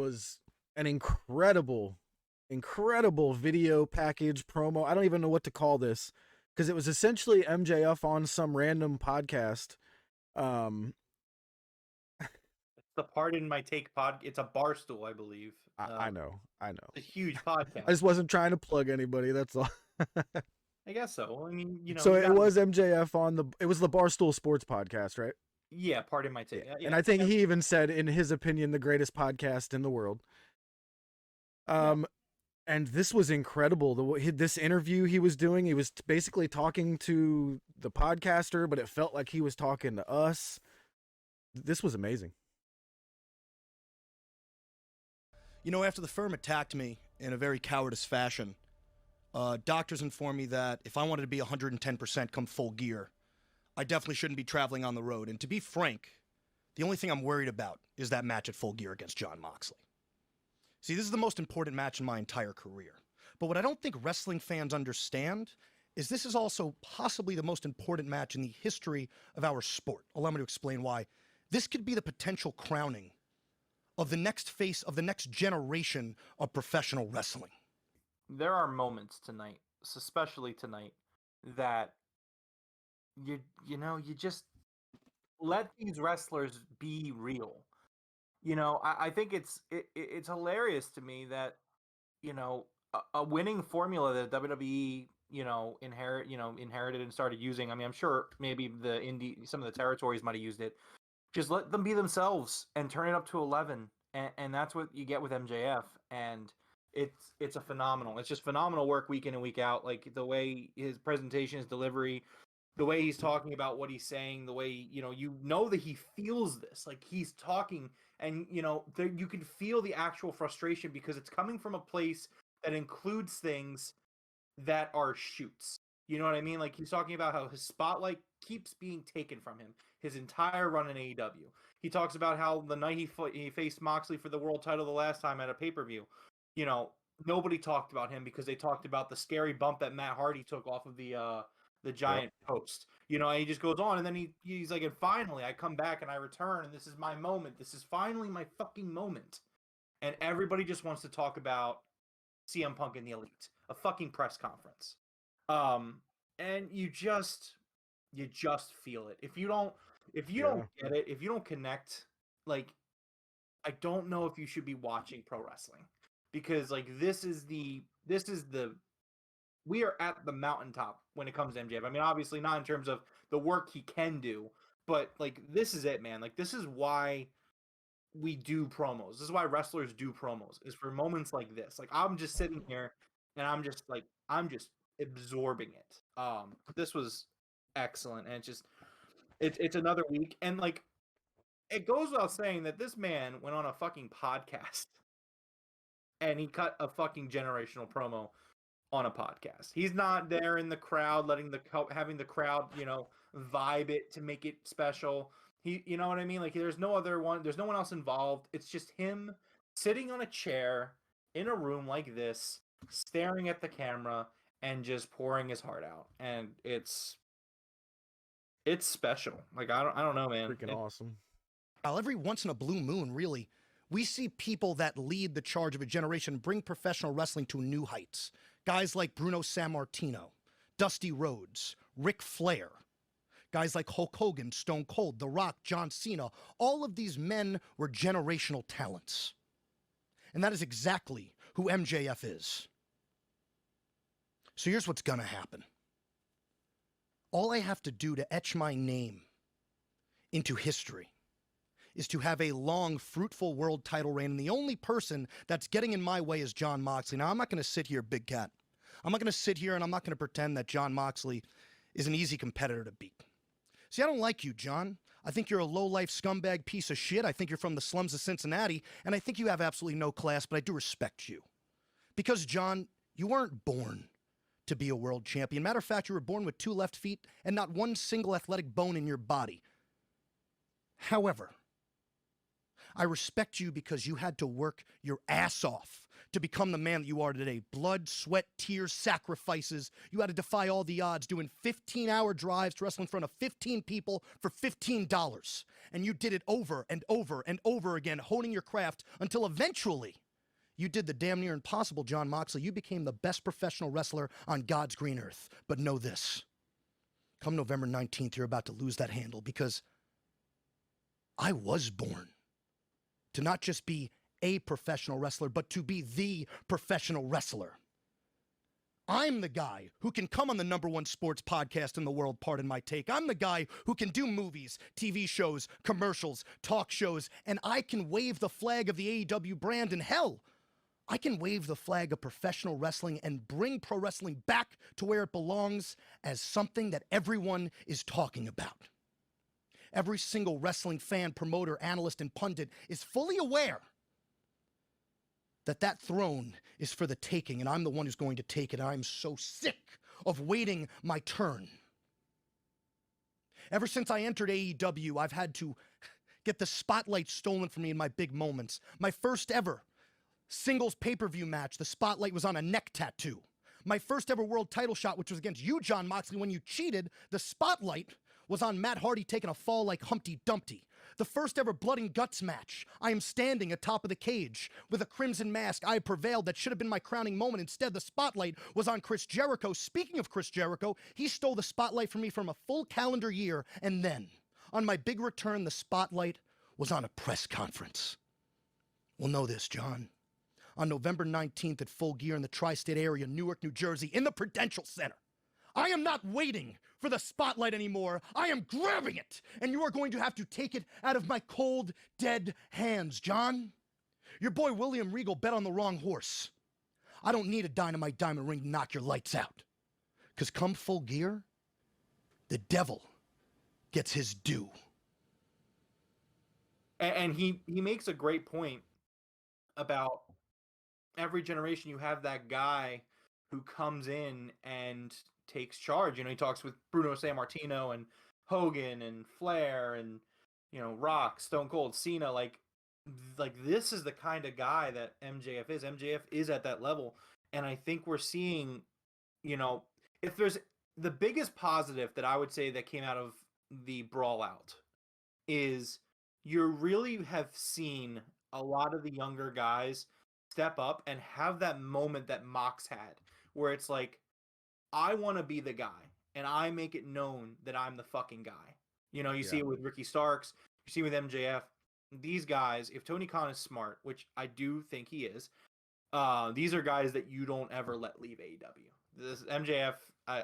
was an incredible video package promo. I don't even know what to call this because it was essentially MJF on some random podcast. It's the Pardon My Take pod. It's a Barstool, I believe. I know. It's a huge podcast. I just wasn't trying to plug anybody. That's all. I guess so. I mean, So it was MJF it was the Barstool Sports podcast, right? Yeah, Pardon My Take. Yeah. And I think he even said, in his opinion, the greatest podcast in the world. And this was incredible. This interview he was doing, he was basically talking to the podcaster, but it felt like he was talking to us. This was amazing. You know, after the firm attacked me in a very cowardice fashion, doctors informed me that if I wanted to be 110% come full gear, I definitely shouldn't be traveling on the road. And to be frank, the only thing I'm worried about is that match at Full Gear against Jon Moxley. See, this is the most important match in my entire career. But what I don't think wrestling fans understand is this is also possibly the most important match in the history of our sport. Allow me to explain why. This could be the potential crowning of the next face of the next generation of professional wrestling. There are moments tonight, especially tonight, that you just let these wrestlers be real. I think it's hilarious to me that a winning formula that WWE inherited and started using. I mean, I'm sure maybe some of the territories might have used it. Just let them be themselves and turn it up to 11, and that's what you get with MJF. And it's a phenomenal. It's just phenomenal work week in and week out. Like the way his presentation, his delivery, the way he's talking about what he's saying, the way that he feels this. Like he's talking, and you can feel the actual frustration because it's coming from a place that includes things that are shoots. You know what I mean? Like he's talking about how his spotlight keeps being taken from him his entire run in AEW. He talks about how the night he faced Moxley for the world title the last time at a pay-per-view, nobody talked about him because they talked about the scary bump that Matt Hardy took off of the giant post. And he just goes on, and then he's like, and finally I come back and I return, and this is my moment. This is finally my fucking moment. And everybody just wants to talk about CM Punk and the Elite, a fucking press conference. And you just feel it. If you don't get it, if you don't connect, like, I don't know if you should be watching pro wrestling, because like this is the we are at the mountaintop when it comes to MJF. I mean, obviously not in terms of the work he can do, but like this is it, man. Like this is why we do promos. This is why wrestlers do promos, is for moments like this. Like I'm just sitting here and I'm just absorbing it. This was excellent, and it's another week, and like it goes without saying that this man went on a fucking podcast and he cut a fucking generational promo on a podcast. He's not there in the crowd having the crowd, vibe it to make it special. You know what I mean? Like there's no one else involved. It's just him sitting on a chair in a room like this, staring at the camera and just pouring his heart out. And it's special. Like I don't know, man. Freaking awesome. Every once in a blue moon, really, we see people that lead the charge of a generation bring professional wrestling to new heights. Guys like Bruno Sammartino, Dusty Rhodes, Ric Flair. Guys like Hulk Hogan, Stone Cold, The Rock, John Cena. All of these men were generational talents. And that is exactly who MJF is. So here's what's gonna happen. All I have to do to etch my name into history is to have a long, fruitful world title reign, and the only person that's getting in my way is Jon Moxley. Now, I'm not going to sit here, Big Cat. I'm not going to sit here and I'm not going to pretend that Jon Moxley is an easy competitor to beat. See, I don't like you, John. I think you're a low-life scumbag piece of shit. I think you're from the slums of Cincinnati, and I think you have absolutely no class, but I do respect you. Because, John, you weren't born to be a world champion. Matter of fact, you were born with 2 left feet and not one single athletic bone in your body. However, I respect you because you had to work your ass off to become the man that you are today. Blood, sweat, tears, sacrifices. You had to defy all the odds, doing 15-hour drives to wrestle in front of 15 people for $15. And you did it over and over and over again, honing your craft until eventually you did the damn near impossible, Jon Moxley. You became the best professional wrestler on God's green earth. But know this. Come November 19th, you're about to lose that handle, because I was born to not just be a professional wrestler, but to be the professional wrestler. I'm the guy who can come on the #1 sports podcast in the world, pardon my take. I'm the guy who can do movies, TV shows, commercials, talk shows, and I can wave the flag of the AEW brand, and hell, I can wave the flag of professional wrestling and bring pro wrestling back to where it belongs as something that everyone is talking about. Every single wrestling fan, promoter, analyst, and pundit is fully aware that throne is for the taking, and I'm the one who's going to take it. I'm so sick of waiting my turn. Ever since I entered AEW, I've had to get the spotlight stolen from me in my big moments. My first ever singles pay-per-view match, the spotlight was on a neck tattoo. My first ever world title shot, which was against you, Jon Moxley, when you cheated, the spotlight was on Matt Hardy taking a fall like Humpty Dumpty. The first ever blood and guts match, I am standing atop of the cage with a crimson mask. I prevailed. That should have been my crowning moment. Instead, the spotlight was on Chris Jericho. Speaking of Chris Jericho, he stole the spotlight from me from a full calendar year. And then, on my big return, the spotlight was on a press conference. Well, know this, John. On November 19th at Full Gear in the tri-state area, Newark, New Jersey, in the Prudential Center, I am not waiting for the spotlight anymore. I am grabbing it, and you are going to have to take it out of my cold, dead hands, John. Your boy William Regal bet on the wrong horse. I don't need a Dynamite diamond ring to knock your lights out. Because come Full Gear, the devil gets his due. And he makes a great point about every generation you have that guy who comes in and takes charge. You know, he talks with Bruno Sammartino and Hogan and Flair and, you know, Rock, Stone Cold, Cena. Like this is the kind of guy that MJF is. MJF is at that level. And I think we're seeing, you know, if there's the biggest positive that I would say that came out of the Brawl Out is you really have seen a lot of the younger guys step up and have that moment that Mox had, where it's like, I want to be the guy, and I make it known that I'm the fucking guy. You know, you see it with Ricky Starks, you see it with MJF. These guys, if Tony Khan is smart, which I do think he is, these are guys that you don't ever let leave AEW. This MJF,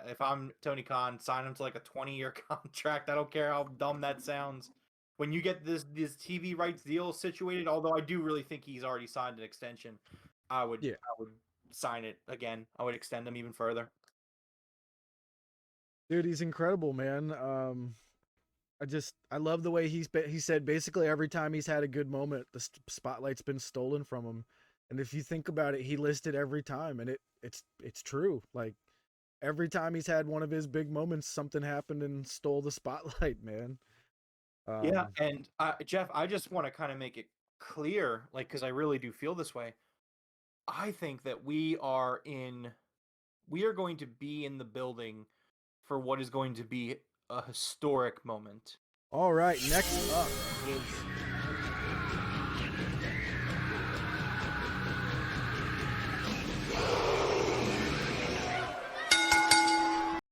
if I'm Tony Khan, sign him to like a 20-year contract. I don't care how dumb that sounds. When you get this TV rights deal situated, although I do really think he's already signed an extension, I would sign it again. I would extend him even further. Dude, he's incredible, man. I love the way he said basically every time he's had a good moment, the spotlight's been stolen from him. And if you think about it, he listed every time, and it's true. Like every time he's had one of his big moments, something happened and stole the spotlight, man. Yeah, and Jeff, I just want to kind of make it clear, like, because I really do feel this way. I think that we are going to be in the building for what is going to be a historic moment. All right, next up is